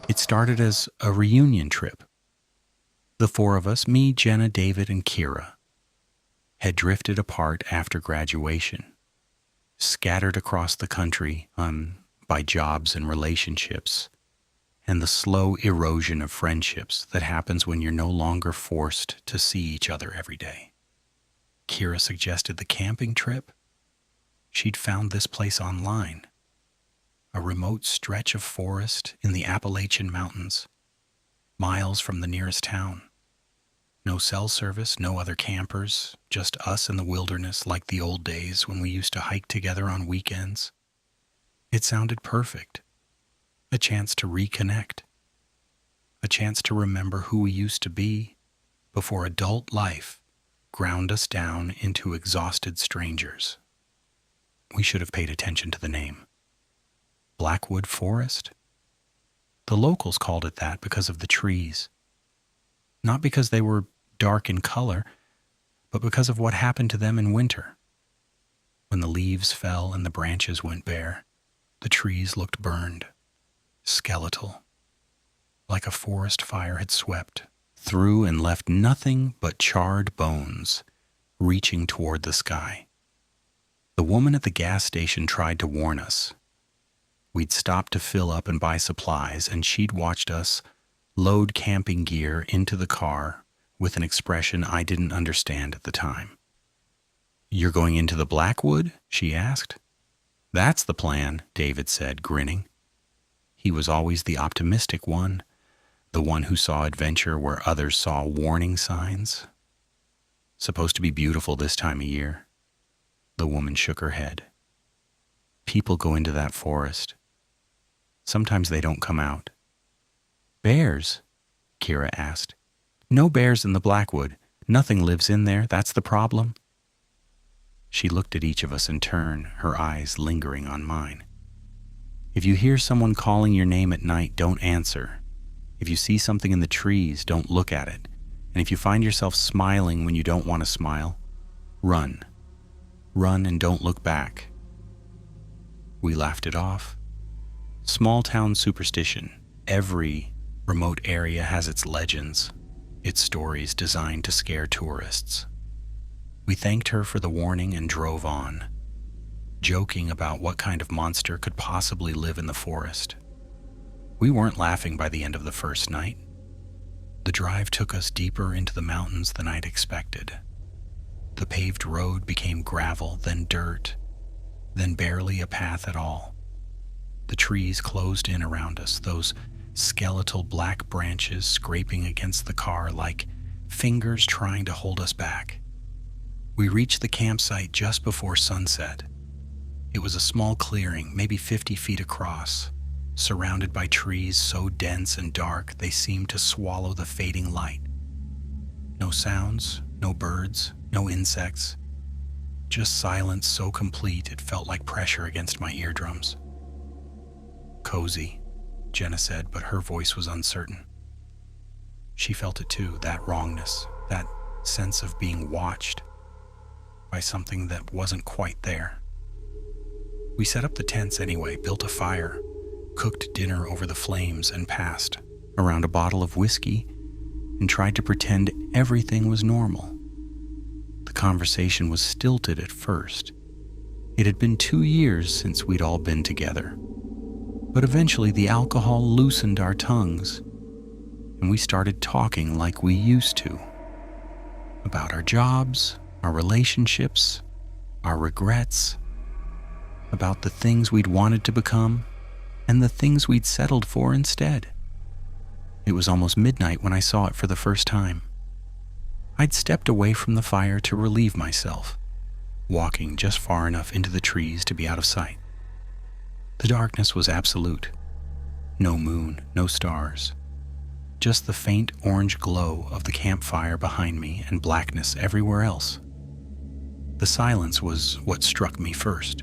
It started as a reunion trip. The four of us, me, Jenna, David, and Kira, had drifted apart after graduation, scattered across the country by jobs and relationships, and the slow erosion of friendships that happens when you're no longer forced to see each other every day. Kira suggested the camping trip. She'd found this place online, a remote stretch of forest in the Appalachian Mountains, miles from the nearest town. No cell service, no other campers, just us in the wilderness like the old days when we used to hike together on weekends. It sounded perfect. A chance to reconnect. A chance to remember who we used to be before adult life ground us down into exhausted strangers. We should have paid attention to the name. Blackwood Forest? The locals called it that because of the trees. Not because they were dark in color, but because of what happened to them in winter. When the leaves fell and the branches went bare, the trees looked burned, skeletal, like a forest fire had swept through and left nothing but charred bones reaching toward the sky. The woman at the gas station tried to warn us. We'd stopped to fill up and buy supplies, and she'd watched us load camping gear into the car with an expression I didn't understand at the time. "You're going into the Blackwood?" she asked. "That's the plan," David said, grinning. He was always the optimistic one, the one who saw adventure where others saw warning signs. "Supposed to be beautiful this time of year." The woman shook her head. "People go into that forest. Sometimes they don't come out." "Bears?" Kira asked. "No bears in the Blackwood. Nothing lives in there. That's the problem." She looked at each of us in turn, her eyes lingering on mine. "If you hear someone calling your name at night, don't answer. If you see something in the trees, don't look at it. And if you find yourself smiling when you don't want to smile, run. Run and don't look back." We laughed it off. Small town superstition. Every remote area has its legends, its stories designed to scare tourists. We thanked her for the warning and drove on, joking about what kind of monster could possibly live in the forest. We weren't laughing by the end of the first night. The drive took us deeper into the mountains than I'd expected. The paved road became gravel, then dirt, then barely a path at all. The trees closed in around us, those skeletal black branches scraping against the car like fingers trying to hold us back. We reached the campsite just before sunset. It was a small clearing, maybe 50 feet across, surrounded by trees so dense and dark they seemed to swallow the fading light. No sounds, no birds, no insects, just silence so complete it felt like pressure against my eardrums. "Cozy," Jenna said, but her voice was uncertain. She felt it too, that wrongness, that sense of being watched by something that wasn't quite there. We set up the tents anyway, built a fire, cooked dinner over the flames, and passed around a bottle of whiskey and tried to pretend everything was normal. The conversation was stilted at first. It had been 2 years since we'd all been together. But eventually the alcohol loosened our tongues, and we started talking like we used to. About our jobs, our relationships, our regrets, about the things we'd wanted to become, and the things we'd settled for instead. It was almost midnight when I saw it for the first time. I'd stepped away from the fire to relieve myself, walking just far enough into the trees to be out of sight. The darkness was absolute. No moon, no stars. Just the faint orange glow of the campfire behind me and blackness everywhere else. The silence was what struck me first.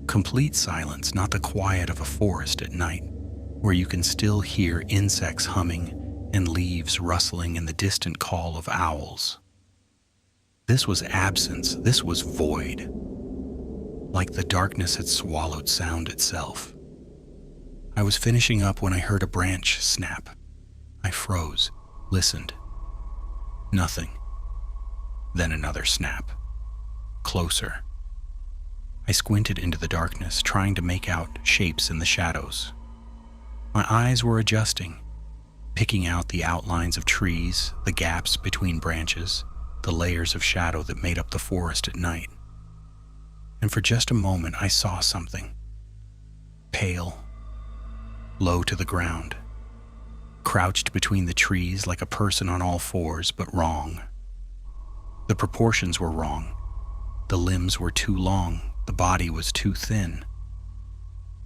Complete silence, not the quiet of a forest at night, where you can still hear insects humming and leaves rustling and the distant call of owls. This was absence, this was void. Like the darkness had swallowed sound itself. I was finishing up when I heard a branch snap. I froze, listened. Nothing. Then another snap. Closer. I squinted into the darkness, trying to make out shapes in the shadows. My eyes were adjusting, picking out the outlines of trees, the gaps between branches, the layers of shadow that made up the forest at night. And for just a moment, I saw something. Pale, low to the ground, crouched between the trees like a person on all fours, but wrong. The proportions were wrong. The limbs were too long. The body was too thin.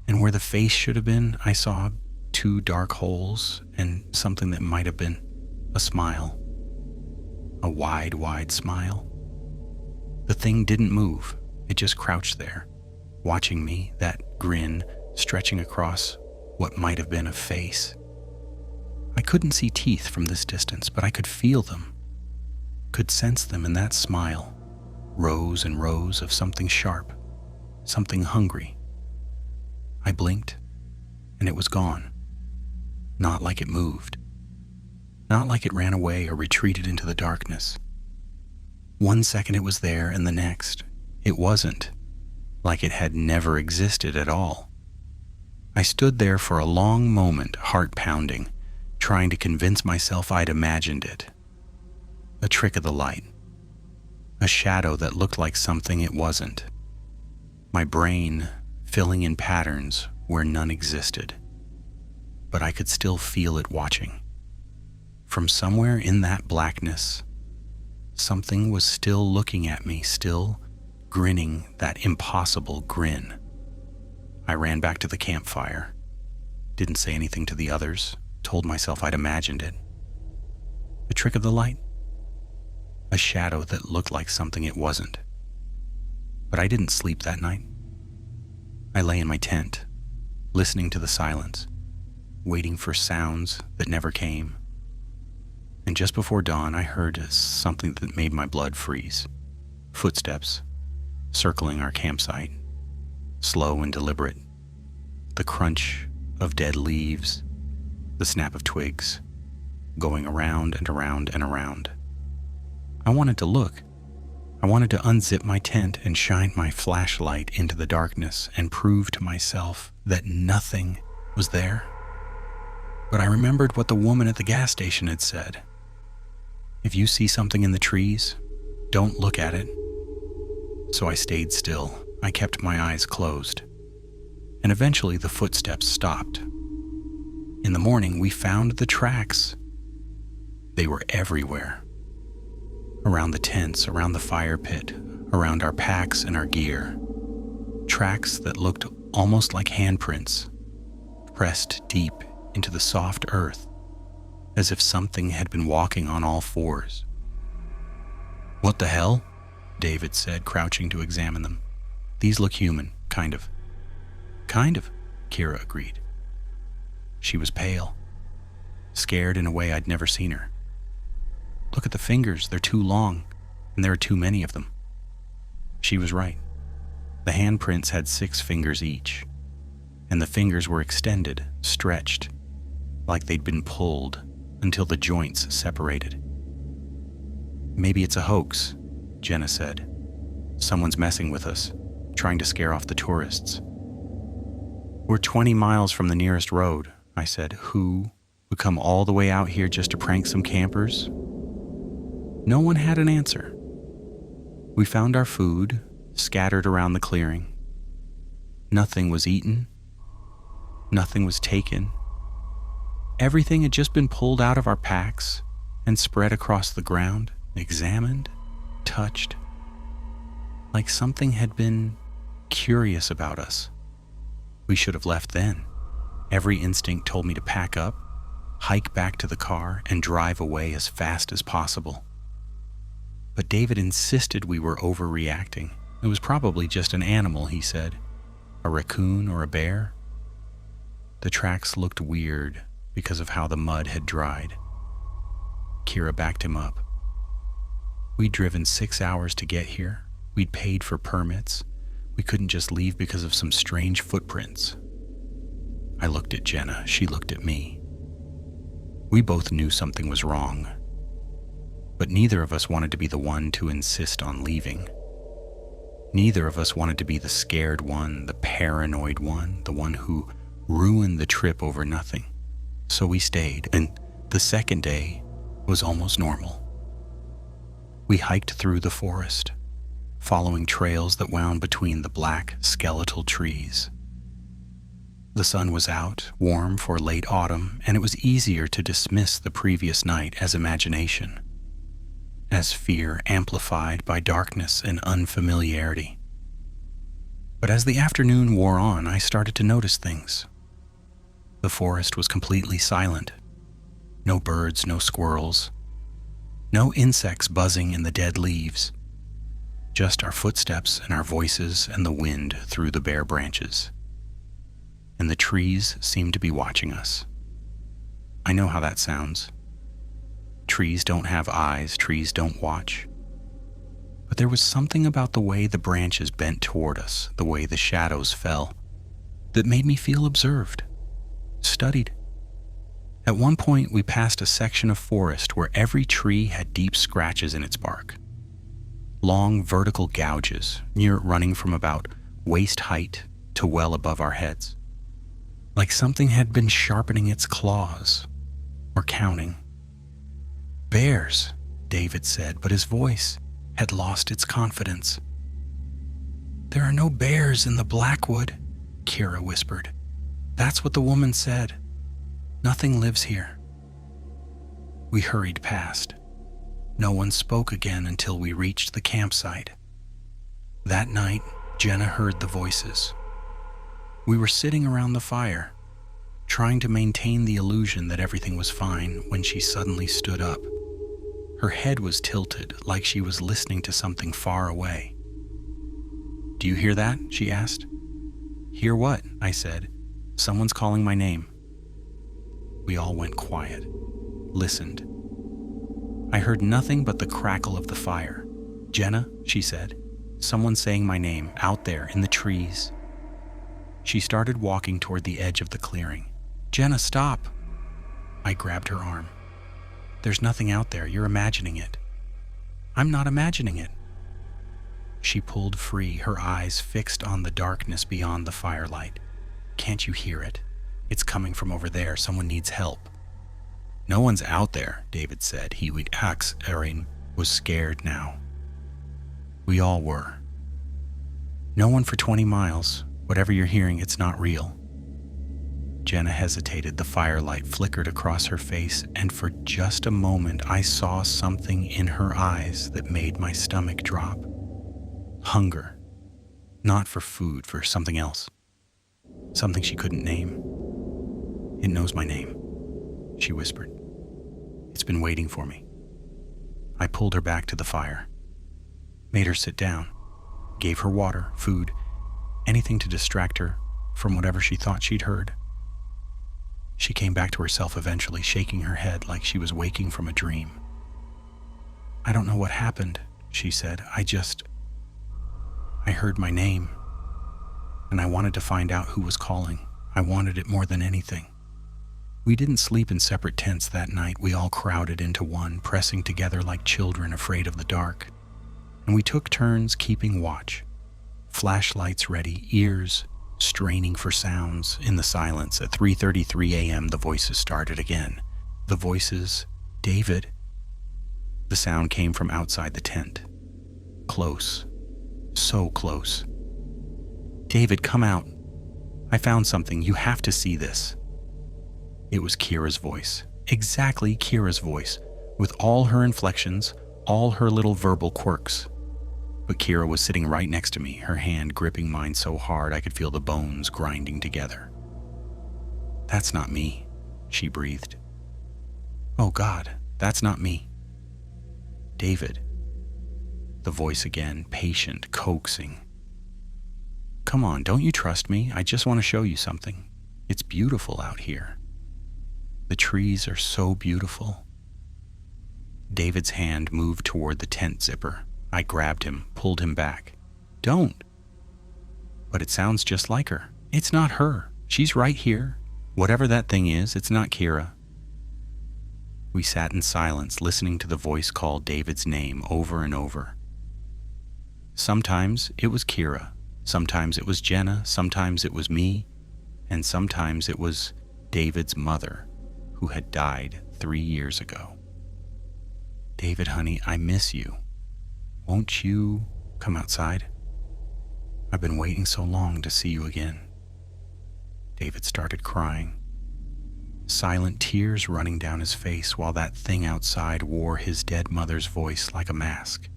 And where the face should have been, I saw 2 dark holes and something that might have been a smile. A wide, wide smile. The thing didn't move. It just crouched there, watching me, that grin stretching across what might have been a face. I couldn't see teeth from this distance, but I could feel them, could sense them in that smile, rows and rows of something sharp, something hungry. I blinked, and it was gone. Not like it moved. Not like it ran away or retreated into the darkness. 1 second it was there, and the next, it wasn't. Like it had never existed at all. I stood there for a long moment, heart pounding, trying to convince myself I'd imagined it. A trick of the light. A shadow that looked like something it wasn't. My brain filling in patterns where none existed. But I could still feel it watching. From somewhere in that blackness, something was still looking at me, still grinning that impossible grin. I ran back to the campfire. Didn't say anything to the others, told myself I'd imagined it. A trick of the light? A shadow that looked like something it wasn't. But I didn't sleep that night. I lay in my tent, listening to the silence, waiting for sounds that never came. And just before dawn, I heard something that made my blood freeze. Footsteps, circling our campsite, slow and deliberate. The crunch of dead leaves, the snap of twigs, going around and around and around. I wanted to look. I wanted to unzip my tent and shine my flashlight into the darkness and prove to myself that nothing was there. But I remembered what the woman at the gas station had said. If you see something in the trees, don't look at it. So I stayed still. I kept my eyes closed. And eventually the footsteps stopped. In the morning, we found the tracks. They were everywhere. Around the tents, around the fire pit, around our packs and our gear. Tracks that looked almost like handprints, pressed deep into the soft earth, as if something had been walking on all fours. "What the hell?" David said, crouching to examine them. "These look human, kind of." "Kind of," Kira agreed. She was pale, scared in a way I'd never seen her. "Look at the fingers, they're too long, and there are too many of them." She was right. The handprints had 6 fingers each, and the fingers were extended, stretched, like they'd been pulled until the joints separated. "Maybe it's a hoax," Jenna said. "Someone's messing with us, trying to scare off the tourists." "We're 20 miles from the nearest road," I said. "Who would come all the way out here just to prank some campers?" No one had an answer. We found our food, scattered around the clearing. Nothing was eaten. Nothing was taken. Everything had just been pulled out of our packs and spread across the ground, examined, touched, like something had been curious about us. We should have left then. Every instinct told me to pack up, hike back to the car, and drive away as fast as possible. But David insisted we were overreacting. It was probably just an animal, he said. A raccoon or a bear. The tracks looked weird because of how the mud had dried. Kira backed him up. We'd driven 6 hours to get here. We'd paid for permits. We couldn't just leave because of some strange footprints. I looked at Jenna. She looked at me. We both knew something was wrong, but neither of us wanted to be the one to insist on leaving. Neither of us wanted to be the scared one, the paranoid one, the one who ruined the trip over nothing. So we stayed, and the second day was almost normal. We hiked through the forest, following trails that wound between the black, skeletal trees. The sun was out, warm for late autumn, and it was easier to dismiss the previous night as imagination, as fear amplified by darkness and unfamiliarity. But as the afternoon wore on, I started to notice things. The forest was completely silent. No birds, no squirrels, no insects buzzing in the dead leaves. Just our footsteps and our voices and the wind through the bare branches. And the trees seemed to be watching us. I know how that sounds. Trees don't have eyes, trees don't watch. But there was something about the way the branches bent toward us, the way the shadows fell, that made me feel observed, studied. At one point, we passed a section of forest where every tree had deep scratches in its bark. Long vertical gouges, near running from about waist height to well above our heads. Like something had been sharpening its claws, or counting. Bears, David said, but his voice had lost its confidence. There are no bears in the Blackwood, Kira whispered. That's what the woman said. Nothing lives here. We hurried past. No one spoke again until we reached the campsite. That night, Jenna heard the voices. We were sitting around the fire, trying to maintain the illusion that everything was fine when she suddenly stood up. Her head was tilted like she was listening to something far away. Do you hear that? She asked. Hear what? I said. Someone's calling my name. We all went quiet, listened. I heard nothing but the crackle of the fire. Jenna, she said, someone's saying my name out there in the trees. She started walking toward the edge of the clearing. Jenna, stop! I grabbed her arm. There's nothing out there. You're imagining it. I'm not imagining it. She pulled free, her eyes fixed on the darkness beyond the firelight. Can't you hear it? It's coming from over there. Someone needs help. No one's out there, David said. Erin was scared now. We all were. No one for 20 miles. Whatever you're hearing, it's not real. Jenna hesitated. The firelight flickered across her face, and for just a moment I saw something in her eyes that made my stomach drop. Hunger. Not for food, for something else. Something she couldn't name. It knows my name, she whispered. It's been waiting for me. I pulled her back to the fire, made her sit down, gave her water, food, anything to distract her from whatever she thought she'd heard. She came back to herself eventually, shaking her head like she was waking from a dream. I don't know what happened, she said. I heard my name, and I wanted to find out who was calling. I wanted it more than anything. We didn't sleep in separate tents that night. We all crowded into one, pressing together like children afraid of the dark. And we took turns keeping watch, flashlights ready, ears straining for sounds. In the silence, at 3:33 a.m., the voices started again. The voices, David. The sound came from outside the tent. Close. So close. David, come out. I found something. You have to see this. It was Kira's voice. Exactly Kira's voice, with all her inflections, all her little verbal quirks. But Kira was sitting right next to me, her hand gripping mine so hard I could feel the bones grinding together. That's not me, she breathed. Oh God, that's not me. David. The voice again, patient, coaxing. Come on, don't you trust me? I just want to show you something. It's beautiful out here. The trees are so beautiful. David's hand moved toward the tent zipper. I grabbed him, pulled him back. Don't. But it sounds just like her. It's not her. She's right here. Whatever that thing is, it's not Kira." We sat in silence, listening to the voice call David's name over and over. Sometimes it was Kira, sometimes it was Jenna, sometimes it was me, and sometimes it was David's mother, who had died 3 years ago. "David, honey, I miss you. Won't you come outside? I've been waiting so long to see you again." David started crying, silent tears running down his face while that thing outside wore his dead mother's voice like a mask.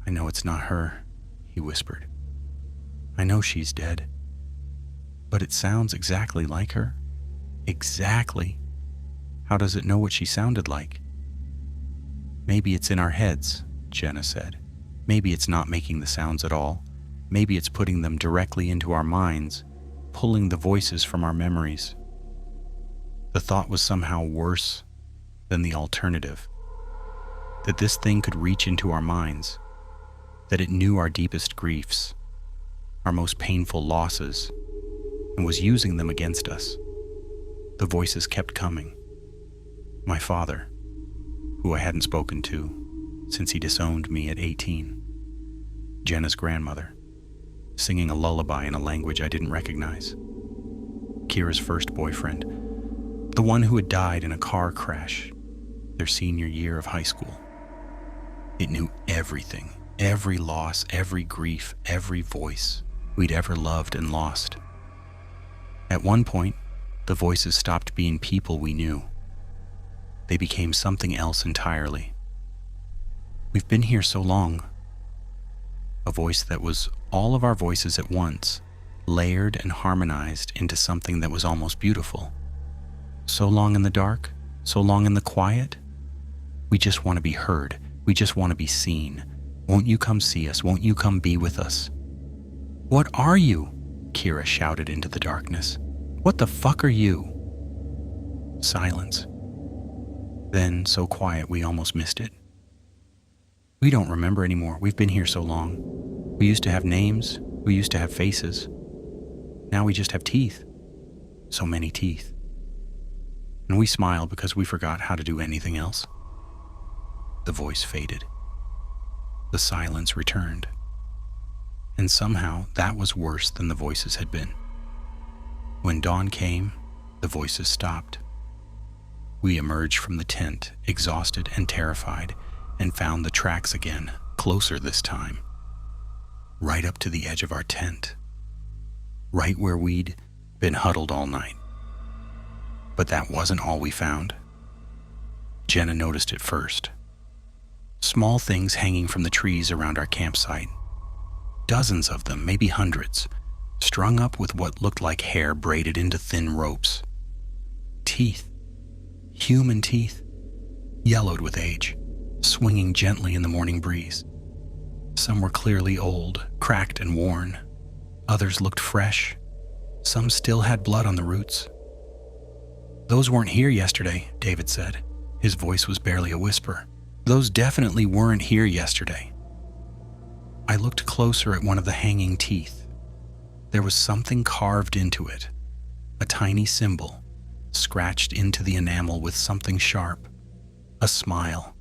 "I know it's not her," he whispered. "I know she's dead. But it sounds exactly like her. Exactly. How does it know what she sounded like?" "Maybe it's in our heads," Jenna said. "Maybe it's not making the sounds at all. Maybe it's putting them directly into our minds, pulling the voices from our memories." The thought was somehow worse than the alternative, that this thing could reach into our minds, that it knew our deepest griefs, our most painful losses, and was using them against us. The voices kept coming. My father, who I hadn't spoken to since he disowned me at 18. Jenna's grandmother, singing a lullaby in a language I didn't recognize. Kira's first boyfriend, the one who had died in a car crash their senior year of high school. It knew everything, every loss, every grief, every voice we'd ever loved and lost. At one point, the voices stopped being people we knew. They became something else entirely. "We've been here so long." A voice that was all of our voices at once, layered and harmonized into something that was almost beautiful. "So long in the dark, so long in the quiet. We just want to be heard. We just want to be seen. Won't you come see us? Won't you come be with us?" "What are you?" Kira shouted into the darkness. "What the fuck are you?" Silence. Then so quiet we almost missed it. "We don't remember anymore. We've been here so long. We used to have names. We used to have faces. Now we just have teeth. So many teeth." And we smiled because we forgot how to do anything else. The voice faded. The silence returned. And somehow that was worse than the voices had been. When dawn came, the voices stopped. We emerged from the tent, exhausted and terrified, and found the tracks again, closer this time. Right up to the edge of our tent. Right where we'd been huddled all night. But that wasn't all we found. Jenna noticed it first. Small things hanging from the trees around our campsite. Dozens of them, maybe hundreds, strung up with what looked like hair braided into thin ropes. Teeth. Human teeth. Yellowed with age, swinging gently in the morning breeze. Some were clearly old, cracked and worn. Others looked fresh. Some still had blood on the roots. "Those weren't here yesterday," David said. His voice was barely a whisper. "Those definitely weren't here yesterday." I looked closer at one of the hanging teeth. There was something carved into it, a tiny symbol, scratched into the enamel with something sharp, a smile.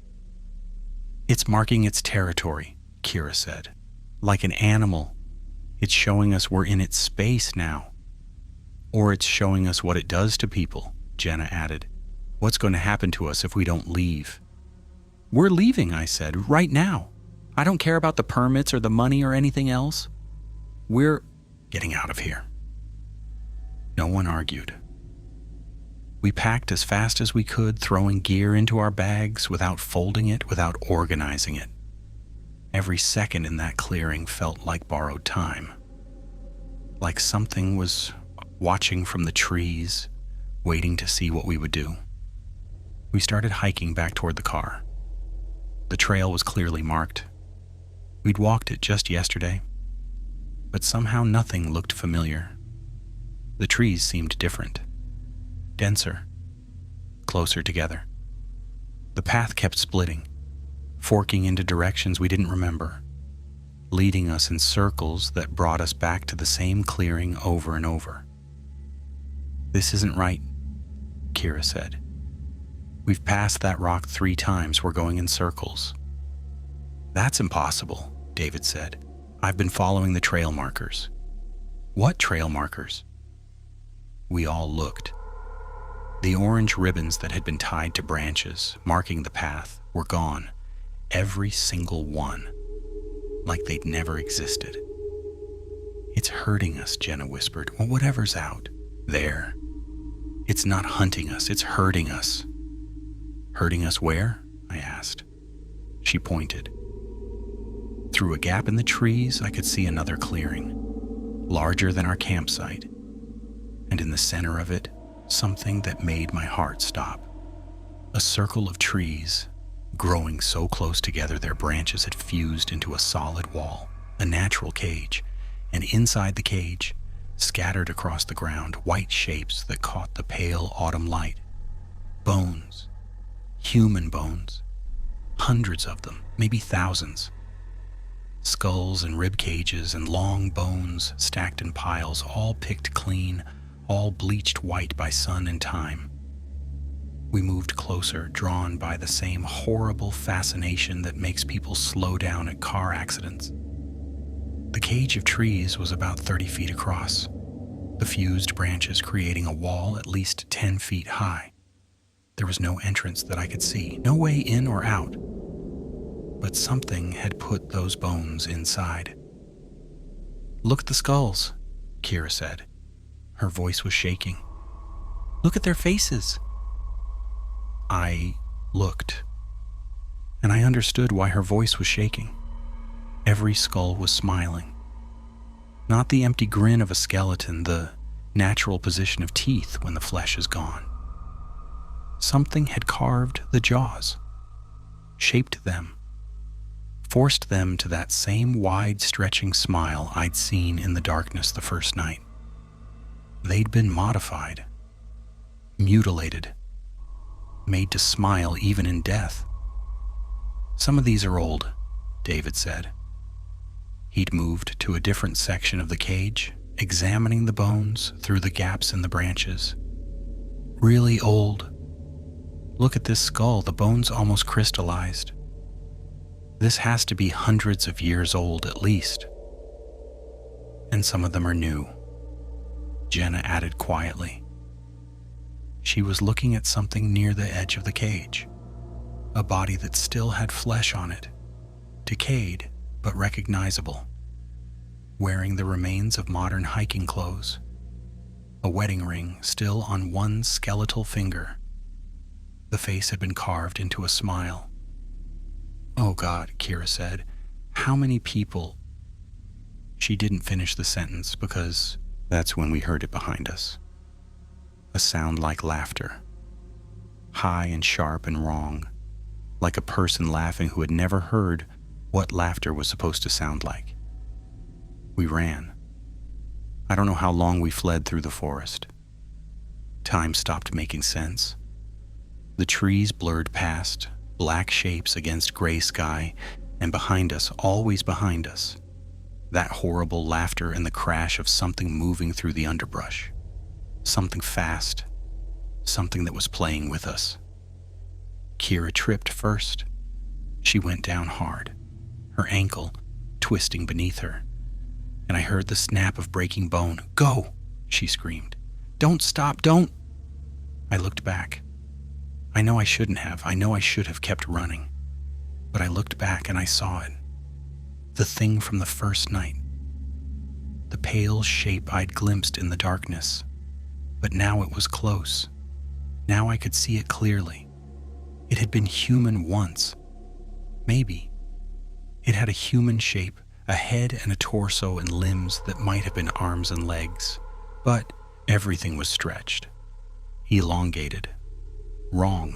"It's marking its territory," Kira said. "Like an animal. It's showing us we're in its space now." "Or it's showing us what it does to people," Jenna added. "What's going to happen to us if we don't leave?" "We're leaving," I said, "right now. I don't care about the permits or the money or anything else. We're getting out of here." No one argued. We packed as fast as we could, throwing gear into our bags without folding it, without organizing it. Every second in that clearing felt like borrowed time. Like something was watching from the trees, waiting to see what we would do. We started hiking back toward the car. The trail was clearly marked. We'd walked it just yesterday, but somehow nothing looked familiar. The trees seemed different, denser, closer together. The path kept splitting, forking into directions we didn't remember, leading us in circles that brought us back to the same clearing over and over. "This isn't right," Kira said. "We've passed that rock 3 times. We're going in circles." "That's impossible," David said. "I've been following the trail markers." "What trail markers?" We all looked. The orange ribbons that had been tied to branches, marking the path, were gone. Every single one. Like they'd never existed. "It's hurting us," Jenna whispered. "Well, whatever's out there. It's not hunting us, it's hurting us." "Hurting us where?" I asked. She pointed. Through a gap in the trees, I could see another clearing, larger than our campsite, and in the center of it, something that made my heart stop. A circle of trees, growing so close together their branches had fused into a solid wall, a natural cage, and inside the cage, scattered across the ground, white shapes that caught the pale autumn light. Bones. Human bones. Hundreds of them, maybe thousands. Skulls and rib cages and long bones stacked in piles, all picked clean, all bleached white by sun and time. We moved closer, drawn by the same horrible fascination that makes people slow down at car accidents. The cage of trees was about 30 feet across, the fused branches creating a wall at least 10 feet high. There was no entrance that I could see, no way in or out. But something had put those bones inside. "Look at the skulls," Kira said. Her voice was shaking. "Look at their faces." I looked, and I understood why her voice was shaking. Every skull was smiling. Not the empty grin of a skeleton, the natural position of teeth when the flesh is gone. Something had carved the jaws, shaped them, forced them to that same wide-stretching smile I'd seen in the darkness the first night. They'd been modified, mutilated, made to smile even in death. "Some of these are old," David said. He'd moved to a different section of the cage, examining the bones through the gaps in the branches. "Really old. Look at this skull, the bones almost crystallized. This has to be hundreds of years old at least. And some of them are new," Jenna added quietly. She was looking at something near the edge of the cage, a body that still had flesh on it, decayed but recognizable, wearing the remains of modern hiking clothes, a wedding ring still on one skeletal finger. The face had been carved into a smile. "Oh God," Kira said, "how many people—" She didn't finish the sentence because that's when we heard it behind us. A sound like laughter, high and sharp and wrong, like a person laughing who had never heard what laughter was supposed to sound like. We ran. I don't know how long we fled through the forest. Time stopped making sense. The trees blurred past, black shapes against gray sky, and behind us, always behind us, that horrible laughter and the crash of something moving through the underbrush. Something fast, something that was playing with us. Kira tripped first. She went down hard, her ankle twisting beneath her, and I heard the snap of breaking bone. "Go!" she screamed. "Don't stop, don't!" I looked back. I know I shouldn't have. I know I should have kept running. But I looked back and I saw it. The thing from the first night. The pale shape I'd glimpsed in the darkness. But now it was close. Now I could see it clearly. It had been human once. Maybe. It had a human shape, a head and a torso and limbs that might have been arms and legs. But everything was stretched, elongated, wrong.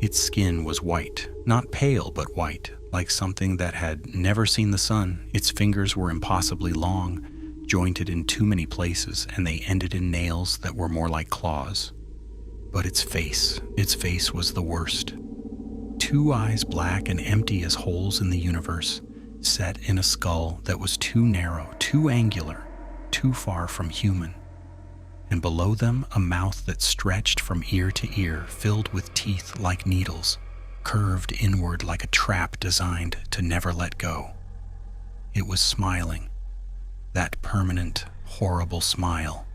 Its skin was white, not pale but white, like something that had never seen the sun. Its fingers were impossibly long, jointed in too many places, and they ended in nails that were more like claws. But its face was the worst. 2 eyes black and empty as holes in the universe, set in a skull that was too narrow, too angular, too far from human. and below them a mouth that stretched from ear to ear, filled with teeth like needles, curved inward like a trap designed to never let go. It was smiling, that permanent, horrible smile.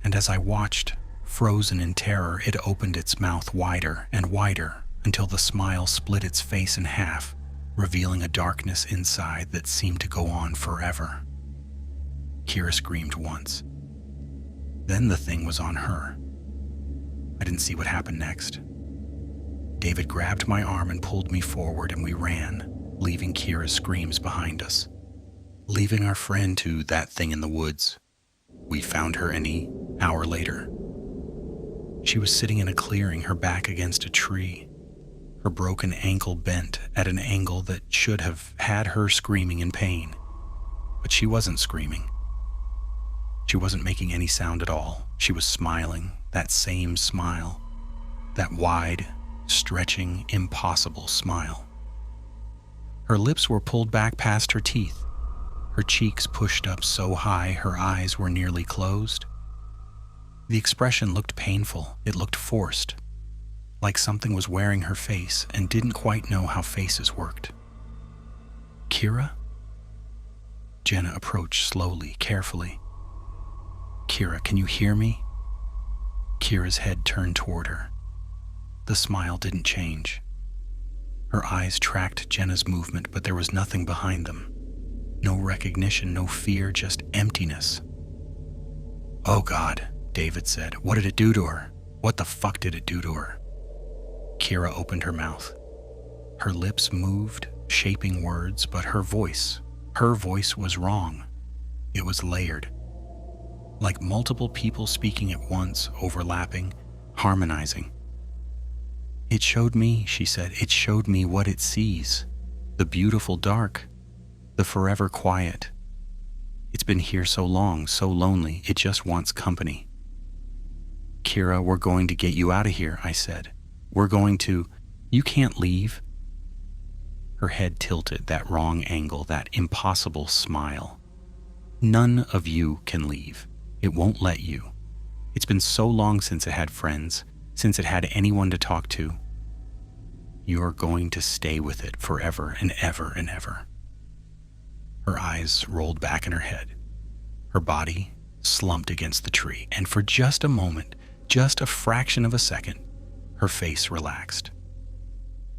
And as I watched, frozen in terror, it opened its mouth wider and wider until the smile split its face in half, revealing a darkness inside that seemed to go on forever. Kira screamed once. Then the thing was on her. I didn't see what happened next. David grabbed my arm and pulled me forward, and we ran, leaving Kira's screams behind us, leaving our friend to that thing in the woods. We found her an hour later. She was sitting in a clearing, her back against a tree, her broken ankle bent at an angle that should have had her screaming in pain. But she wasn't screaming. She wasn't making any sound at all. She was smiling, that same smile, that wide, stretching, impossible smile. Her lips were pulled back past her teeth, her cheeks pushed up so high her eyes were nearly closed. The expression looked painful, it looked forced, like something was wearing her face and didn't quite know how faces worked. Kira? Jenna approached slowly, carefully. Kira, can you hear me? Kira's head turned toward her. The smile didn't change. Her eyes tracked Jenna's movement, but there was nothing behind them. No recognition, no fear, just emptiness. Oh God, David said. What did it do to her? What the fuck did it do to her? Kira opened her mouth. Her lips moved, shaping words, but her voice was wrong. It was layered. Like multiple people speaking at once, overlapping, harmonizing. It showed me, she said, it showed me what it sees. The beautiful dark, the forever quiet. It's been here so long, so lonely, it just wants company. Kira, we're going to get you out of here, I said. We're going to... You can't leave. Her head tilted, that wrong angle, that impossible smile. None of you can leave. It won't let you. It's been so long since it had friends, since it had anyone to talk to. You're going to stay with it forever and ever and ever. Her eyes rolled back in her head. Her body slumped against the tree, and for just a moment, just a fraction of a second, her face relaxed.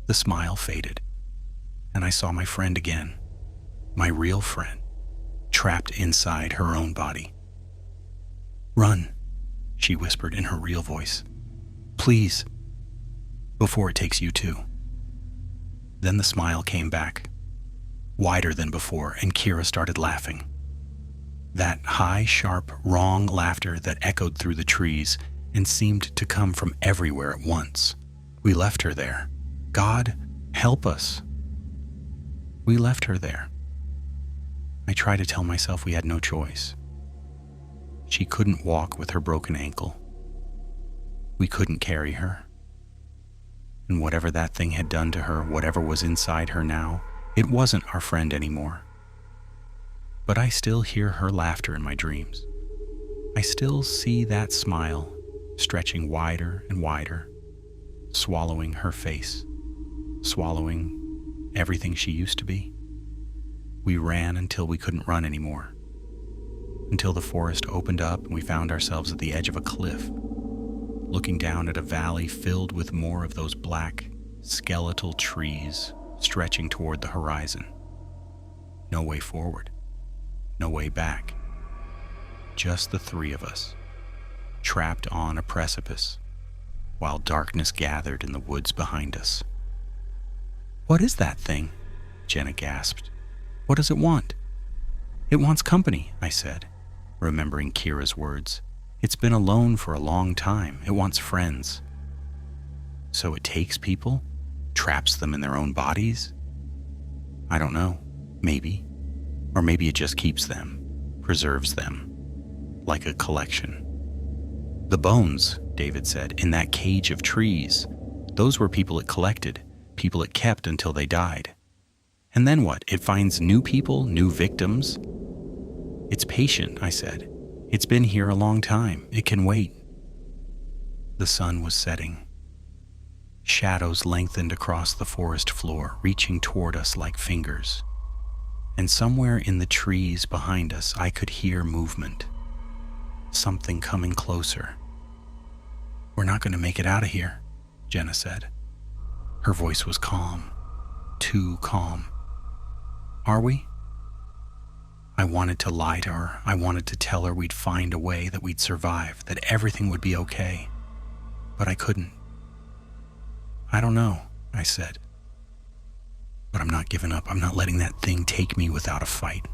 The smile faded, and I saw my friend again, my real friend, trapped inside her own body. Run, she whispered in her real voice. Please, before it takes you too. Then the smile came back, wider than before, and Kira started laughing. That high, sharp, wrong laughter that echoed through the trees and seemed to come from everywhere at once. We left her there. God, help us. We left her there. I tried to tell myself we had no choice. She couldn't walk with her broken ankle. We couldn't carry her. And whatever that thing had done to her, whatever was inside her now, it wasn't our friend anymore. But I still hear her laughter in my dreams. I still see that smile stretching wider and wider, swallowing her face, swallowing everything she used to be. We ran until we couldn't run anymore, until the forest opened up and we found ourselves at the edge of a cliff, looking down at a valley filled with more of those black, skeletal trees stretching toward the horizon. No way forward, no way back. Just the three of us, trapped on a precipice, while darkness gathered in the woods behind us. What is that thing? Jenna gasped. What does it want? It wants company, I said, remembering Kira's words. It's been alone for a long time. It wants friends. So it takes people, traps them in their own bodies? I don't know. Maybe. Or maybe it just keeps them, preserves them, like a collection. The bones, David said, in that cage of trees, those were people it collected, people it kept until they died. And then what? It finds new people, new victims? It's patient, I said. It's been here a long time. It can wait. The sun was setting. Shadows lengthened across the forest floor, reaching toward us like fingers. And somewhere in the trees behind us, I could hear movement. Something coming closer. "We're not going to make it out of here," Jenna said. Her voice was calm. Too calm. "Are we?" I wanted to lie to her. I wanted to tell her we'd find a way, that we'd survive, that everything would be okay. But I couldn't. "I don't know," I said. "But I'm not giving up. I'm not letting that thing take me without a fight."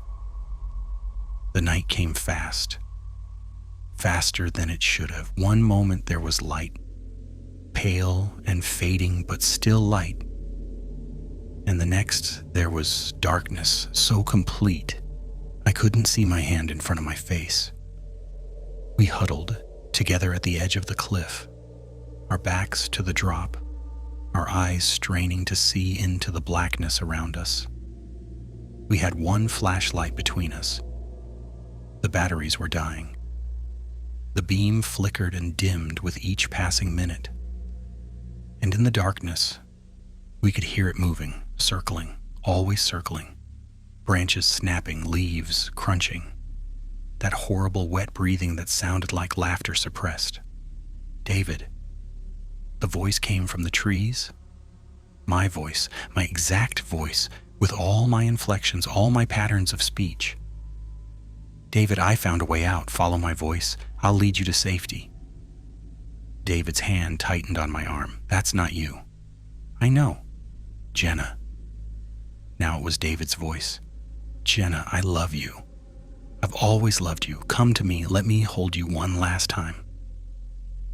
The night came fast. Faster than it should have. One moment there was light. Pale and fading, but still light. And the next there was darkness, so complete I couldn't see my hand in front of my face. We huddled together at the edge of the cliff, our backs to the drop, our eyes straining to see into the blackness around us. We had one flashlight between us. The batteries were dying. The beam flickered and dimmed with each passing minute. And in the darkness, we could hear it moving, circling, always circling. Branches snapping, leaves crunching. That horrible wet breathing that sounded like laughter suppressed. "David." The voice came from the trees. My voice, my exact voice, with all my inflections, all my patterns of speech. "David, I found a way out. Follow my voice. I'll lead you to safety." David's hand tightened on my arm. "That's not you." "I know." "Jenna." Now it was David's voice. "Jenna, I love you. I've always loved you. Come to me. Let me hold you one last time."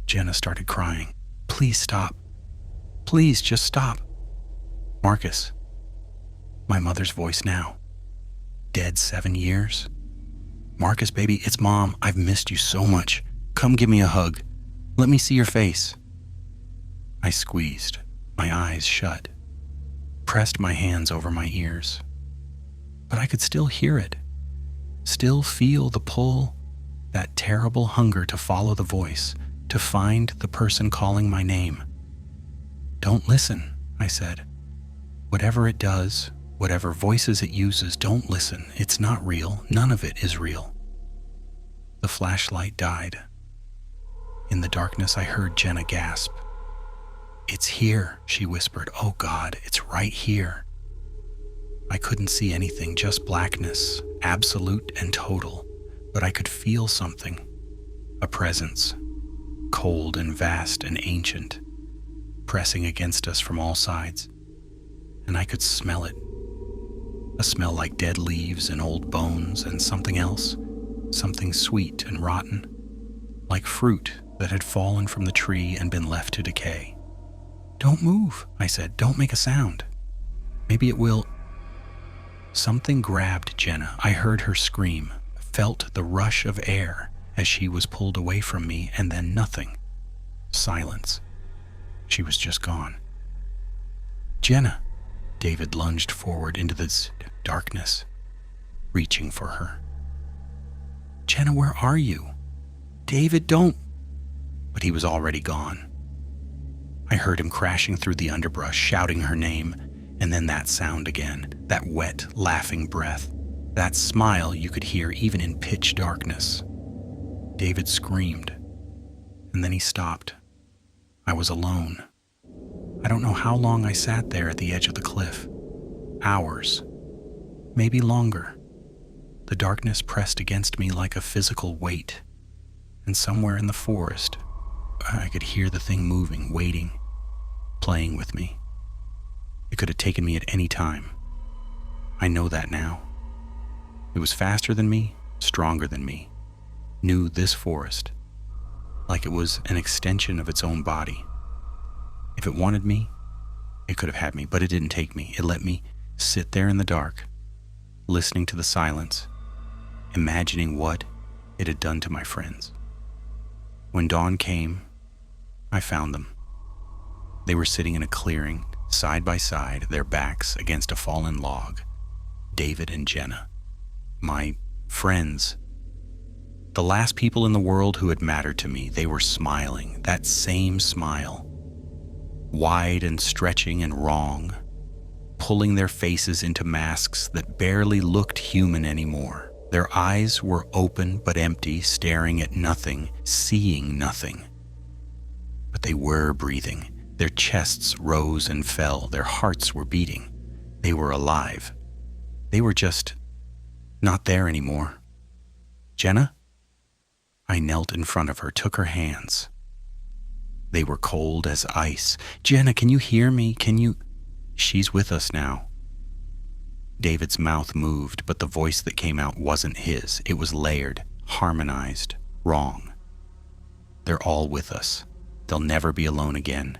Jenna started crying. "Please stop. Please just stop." "Marcus." My mother's voice now. "Dead 7 years?" "Marcus, baby, it's Mom. I've missed you so much. Come give me a hug. Let me see your face." I squeezed, my eyes shut, pressed my hands over my ears. But I could still hear it, still feel the pull, that terrible hunger to follow the voice, to find the person calling my name. "Don't listen," I said. "Whatever it does, whatever voices it uses, don't listen. It's not real. None of it is real." The flashlight died. In the darkness, I heard Jenna gasp. "It's here," she whispered. "Oh God, it's right here." I couldn't see anything, just blackness, absolute and total, but I could feel something, a presence, cold and vast and ancient, pressing against us from all sides. And I could smell it, a smell like dead leaves and old bones and something else, something sweet and rotten, like fruit that had fallen from the tree and been left to decay. "Don't move," I said. "Don't make a sound. Maybe it will." Something grabbed Jenna. I heard her scream, felt the rush of air as she was pulled away from me, and then nothing. Silence. She was just gone. "Jenna." David lunged forward into this darkness, reaching for her. "Jenna, where are you?" "David, don't." But he was already gone. I heard him crashing through the underbrush, shouting her name, and then that sound again, that wet, laughing breath, that smile you could hear even in pitch darkness. David screamed, and then he stopped. I was alone. I don't know how long I sat there at the edge of the cliff. Hours, maybe longer. The darkness pressed against me like a physical weight, and somewhere in the forest, I could hear the thing moving, waiting, playing with me. It could have taken me at any time. I know that now. It was faster than me, stronger than me, knew this forest, like it was an extension of its own body. If it wanted me, it could have had me, but it didn't take me. It let me sit there in the dark, listening to the silence, imagining what it had done to my friends. When dawn came, I found them. They were sitting in a clearing, side by side, their backs against a fallen log. David and Jenna, my friends. The last people in the world who had mattered to me, they were smiling, that same smile. Wide and stretching and wrong, pulling their faces into masks that barely looked human anymore. Their eyes were open but empty, staring at nothing, seeing nothing. But they were breathing. Their chests rose and fell. Their hearts were beating. They were alive. They were just not there anymore. Jenna? I knelt in front of her, took her hands. They were cold as ice. Jenna, can you hear me? Can you? She's with us now. David's mouth moved, but the voice that came out wasn't his. It was layered, harmonized, wrong. They're all with us. They'll never be alone again.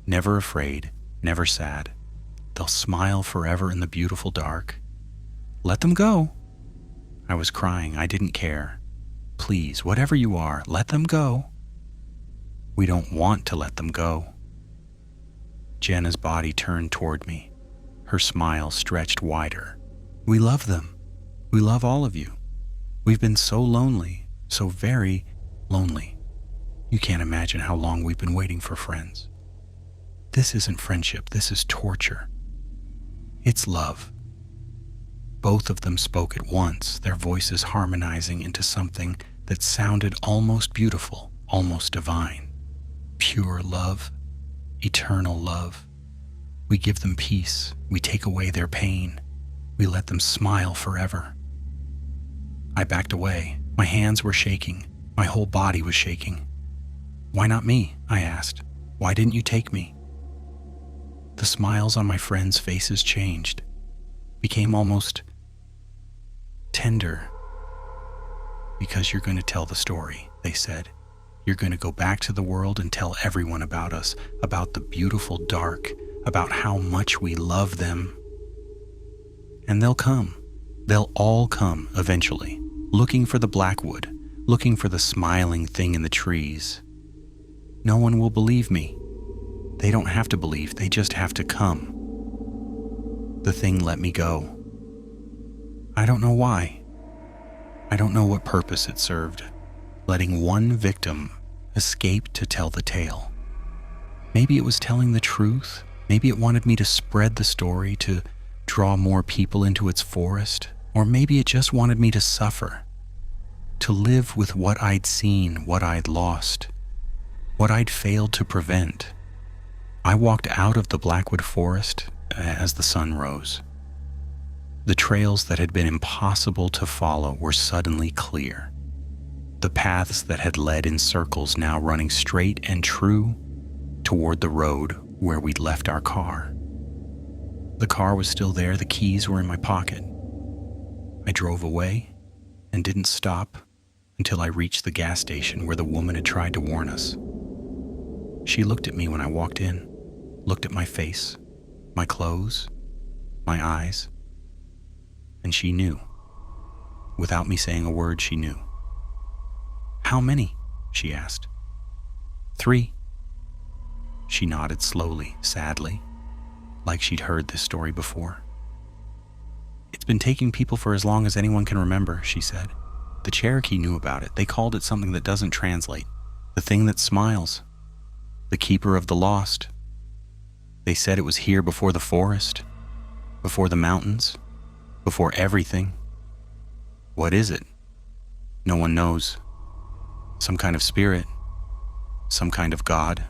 Never afraid, never sad. They'll smile forever in the beautiful dark. Let them go. I was crying. I didn't care. Please, whatever you are, let them go. We don't want to let them go. Jenna's body turned toward me. Her smile stretched wider. We love them. We love all of you. We've been so lonely, so very lonely. You can't imagine how long we've been waiting for friends. This isn't friendship, this is torture. It's love. Both of them spoke at once, their voices harmonizing into something that sounded almost beautiful, almost divine. Pure love, eternal love. We give them peace, we take away their pain, we let them smile forever. I backed away. My hands were shaking, my whole body was shaking. Why not me? I asked. Why didn't you take me? The smiles on my friends' faces changed, became almost tender. Because you're going to tell the story, they said. You're going to go back to the world and tell everyone about us, about the beautiful dark, about how much we love them. And they'll come. They'll all come eventually, looking for the blackwood, looking for the smiling thing in the trees. No one will believe me. They don't have to believe, they just have to come. The thing let me go. I don't know why. I don't know what purpose it served, letting one victim escape to tell the tale. Maybe it was telling the truth. Maybe it wanted me to spread the story, to draw more people into its forest. Or maybe it just wanted me to suffer, to live with what I'd seen, what I'd lost, what I'd failed to prevent. I walked out of the Blackwood Forest as the sun rose. The trails that had been impossible to follow were suddenly clear. The paths that had led in circles now running straight and true toward the road where we'd left our car. The car was still there, the keys were in my pocket. I drove away and didn't stop until I reached the gas station where the woman had tried to warn us. She looked at me when I walked in, looked at my face, my clothes, my eyes, and she knew. Without me saying a word, she knew. How many? She asked. 3. She nodded slowly, sadly, like she'd heard this story before. It's been taking people for as long as anyone can remember, she said. The Cherokee knew about it. They called it something that doesn't translate. The thing that smiles. The keeper of the lost. They said it was here before the forest, before the mountains, before everything. What is it? No one knows. Some kind of spirit, some kind of God,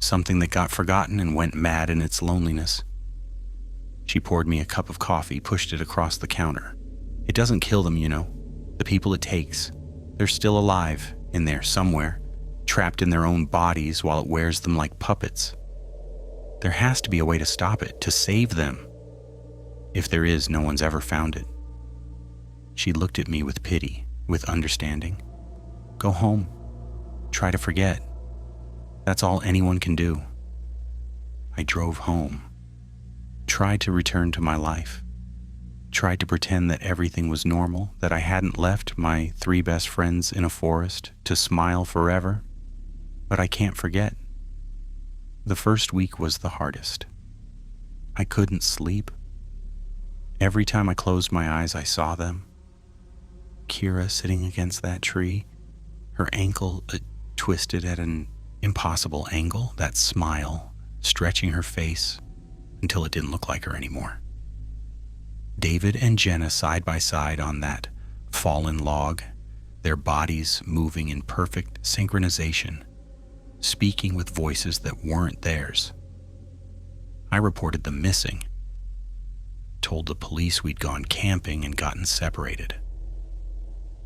something that got forgotten and went mad in its loneliness. She poured me a cup of coffee, pushed it across the counter. It doesn't kill them, you know. The people it takes. They're still alive in there somewhere, trapped in their own bodies while it wears them like puppets. There has to be a way to stop it, to save them. If there is, no one's ever found it. She looked at me with pity, with understanding. Go home. Try to forget. That's all anyone can do. I drove home. Tried to return to my life. Tried to pretend that everything was normal, that I hadn't left my 3 best friends in a forest to smile forever. But I can't forget. The first week was the hardest. I couldn't sleep. Every time I closed my eyes, I saw them. Kira sitting against that tree, her ankle twisted at an impossible angle, that smile stretching her face until it didn't look like her anymore. David and Jenna side by side on that fallen log, their bodies moving in perfect synchronization, speaking with voices that weren't theirs. I reported them missing, told the police we'd gone camping and gotten separated,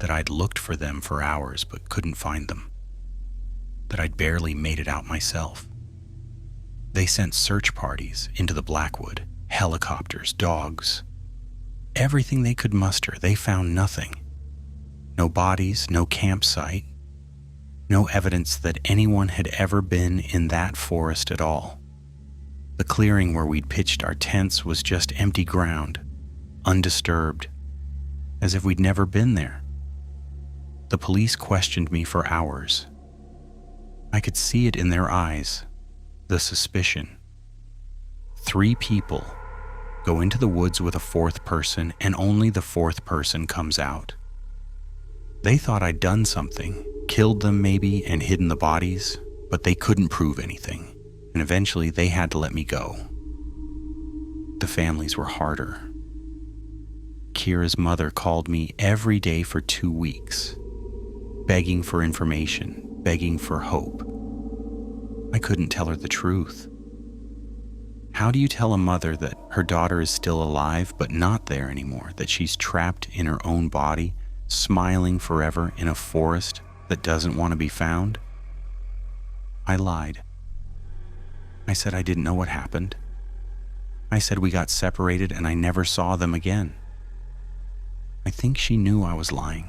that I'd looked for them for hours but couldn't find them, that I'd barely made it out myself. They sent search parties into the Blackwood, helicopters, dogs, everything they could muster. They found nothing. No bodies, no campsite, no evidence that anyone had ever been in that forest at all. The clearing where we'd pitched our tents was just empty ground, undisturbed, as if we'd never been there. The police questioned me for hours. I could see it in their eyes, the suspicion. 3 people go into the woods with a 4th person, and only the 4th person comes out. They thought I'd done something, killed them maybe, and hidden the bodies, but they couldn't prove anything, and eventually they had to let me go. The families were harder. Kira's mother called me every day for 2 weeks, begging for information, begging for hope. I couldn't tell her the truth. How do you tell a mother that her daughter is still alive but not there anymore, that she's trapped in her own body, smiling forever in a forest that doesn't want to be found? I lied. I said I didn't know what happened. I said we got separated and I never saw them again. I think she knew I was lying,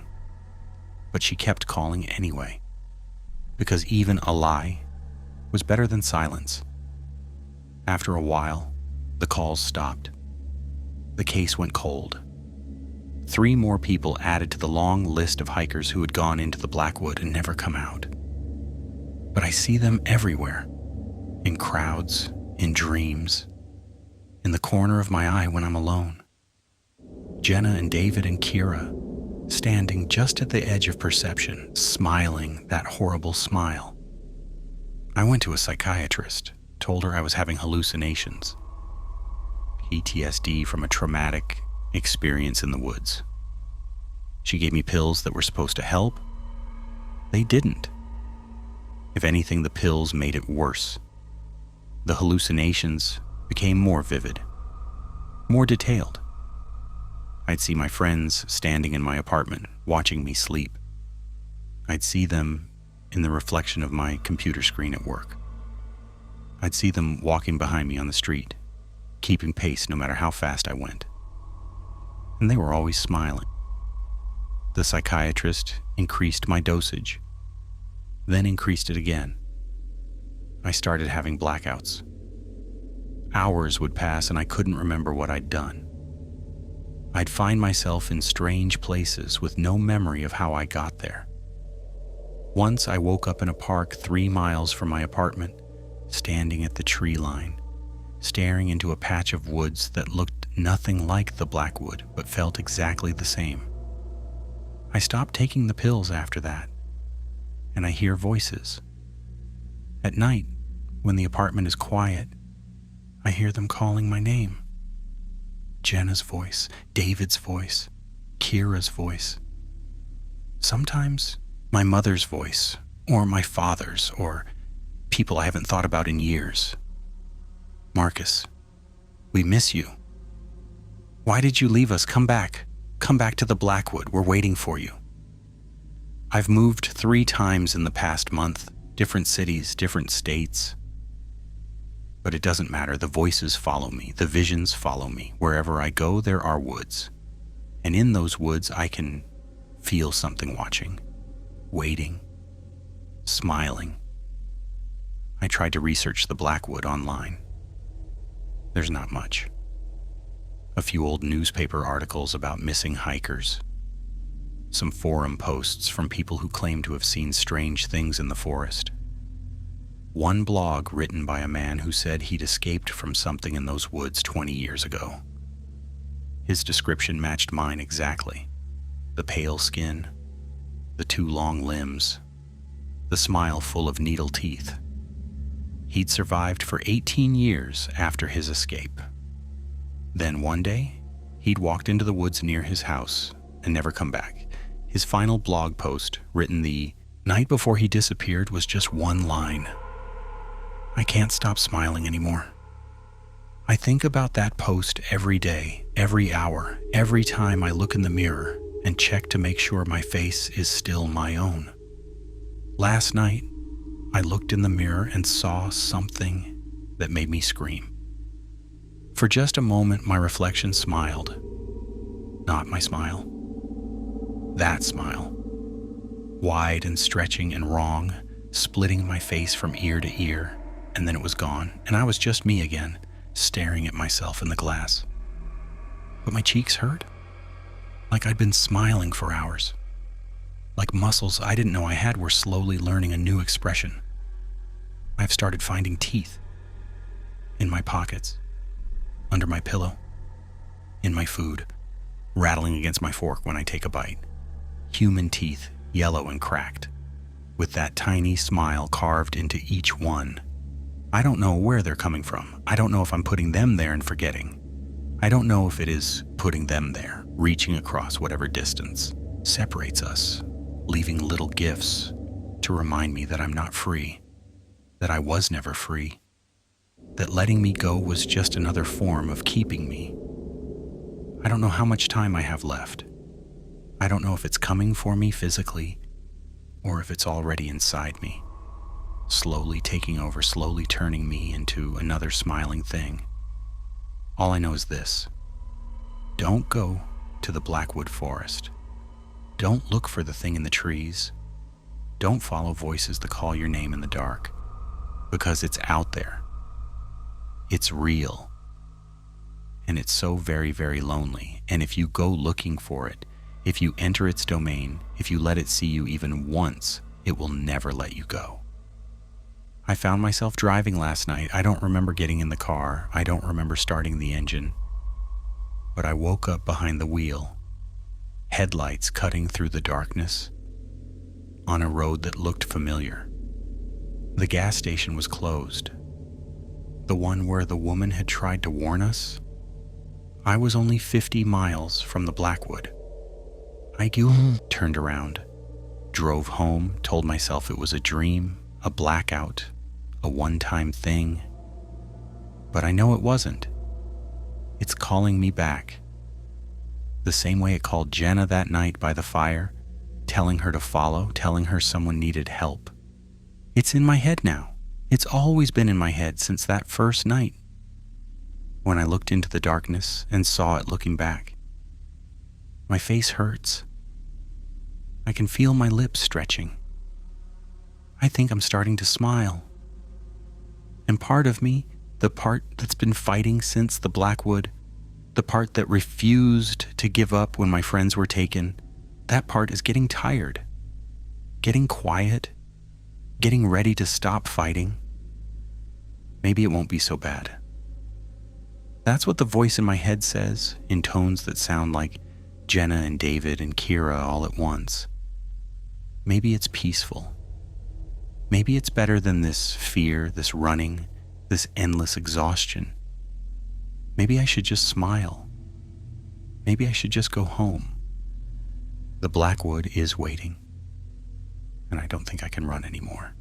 but she kept calling anyway, because even a lie was better than silence. After a while, the calls stopped. The case went cold. 3 more people added to the long list of hikers who had gone into the Blackwood and never come out. But I see them everywhere, in crowds, in dreams, in the corner of my eye when I'm alone. Jenna and David and Kira, standing just at the edge of perception, smiling that horrible smile. I went to a psychiatrist, told her I was having hallucinations, PTSD from a traumatic experience in the woods. She gave me pills that were supposed to help. They didn't. If anything, the pills made it worse. The hallucinations became more vivid, more detailed. I'd see my friends standing in my apartment, watching me sleep. I'd see them in the reflection of my computer screen at work. I'd see them walking behind me on the street, keeping pace no matter how fast I went. And they were always smiling. The psychiatrist increased my dosage, then increased it again. I started having blackouts. Hours would pass and I couldn't remember what I'd done. I'd find myself in strange places with no memory of how I got there. Once I woke up in a park 3 miles from my apartment, standing at the tree line, staring into a patch of woods that looked nothing like the Blackwood, but felt exactly the same. I stopped taking the pills after that, and I hear voices. At night, when the apartment is quiet, I hear them calling my name. Jenna's voice, David's voice, Kira's voice. Sometimes my mother's voice, or my father's, or people I haven't thought about in years. Marcus, we miss you. Why did you leave us? Come back. Come back to the Blackwood. We're waiting for you. I've moved 3 times in the past month, different cities, different states. But it doesn't matter. The voices follow me. The visions follow me. Wherever I go, there are woods. And in those woods, I can feel something watching, waiting, smiling. I tried to research the Blackwood online. There's not much. A few old newspaper articles about missing hikers. Some forum posts from people who claim to have seen strange things in the forest. One blog written by a man who said he'd escaped from something in those woods 20 years ago. His description matched mine exactly. The pale skin, the 2 long limbs, the smile full of needle teeth. He'd survived for 18 years after his escape. Then one day, he'd walked into the woods near his house and never come back. His final blog post, written the night before he disappeared, was just one line: "I can't stop smiling anymore." I think about that post every day, every hour, every time I look in the mirror and check to make sure my face is still my own. Last night, I looked in the mirror and saw something that made me scream. For just a moment, my reflection smiled. Not my smile. That smile. Wide and stretching and wrong, splitting my face from ear to ear, and then it was gone, and I was just me again, staring at myself in the glass. But my cheeks hurt, like I'd been smiling for hours. Like muscles I didn't know I had were slowly learning a new expression. I've started finding teeth. In my pockets, under my pillow, in my food, rattling against my fork when I take a bite. Human teeth, yellow and cracked, with that tiny smile carved into each one. I don't know where they're coming from. I don't know if I'm putting them there and forgetting. I don't know if it is putting them there, reaching across whatever distance separates us, leaving little gifts to remind me that I'm not free, that I was never free, that letting me go was just another form of keeping me. I don't know how much time I have left. I don't know if it's coming for me physically or if it's already inside me, slowly taking over, slowly turning me into another smiling thing. All I know is this: don't go to the Blackwood Forest. Don't look for the thing in the trees. Don't follow voices that call your name in the dark, because it's out there. It's real. And it's so very, very lonely. And if you go looking for it, if you enter its domain, if you let it see you even once, it will never let you go. I found myself driving last night. I don't remember getting in the car. I don't remember starting the engine. But I woke up behind the wheel, headlights cutting through the darkness, on a road that looked familiar. The gas station was closed. The one where the woman had tried to warn us. I was only 50 miles from the Blackwood. I turned around, drove home, told myself it was a dream, a blackout, a one-time thing. But I know it wasn't. It's calling me back. The same way it called Jenna that night by the fire, telling her to follow, telling her someone needed help. It's in my head now. It's always been in my head since that first night, when I looked into the darkness and saw it looking back. My face hurts. I can feel my lips stretching. I think I'm starting to smile. And part of me, the part that's been fighting since the Blackwood, the part that refused to give up when my friends were taken, that part is getting tired, getting quiet, getting ready to stop fighting. Maybe it won't be so bad. That's what the voice in my head says, in tones that sound like Jenna and David and Kira all at once. Maybe it's peaceful. Maybe it's better than this fear, this running, this endless exhaustion. Maybe I should just smile. Maybe I should just go home. The Blackwood is waiting, and I don't think I can run anymore.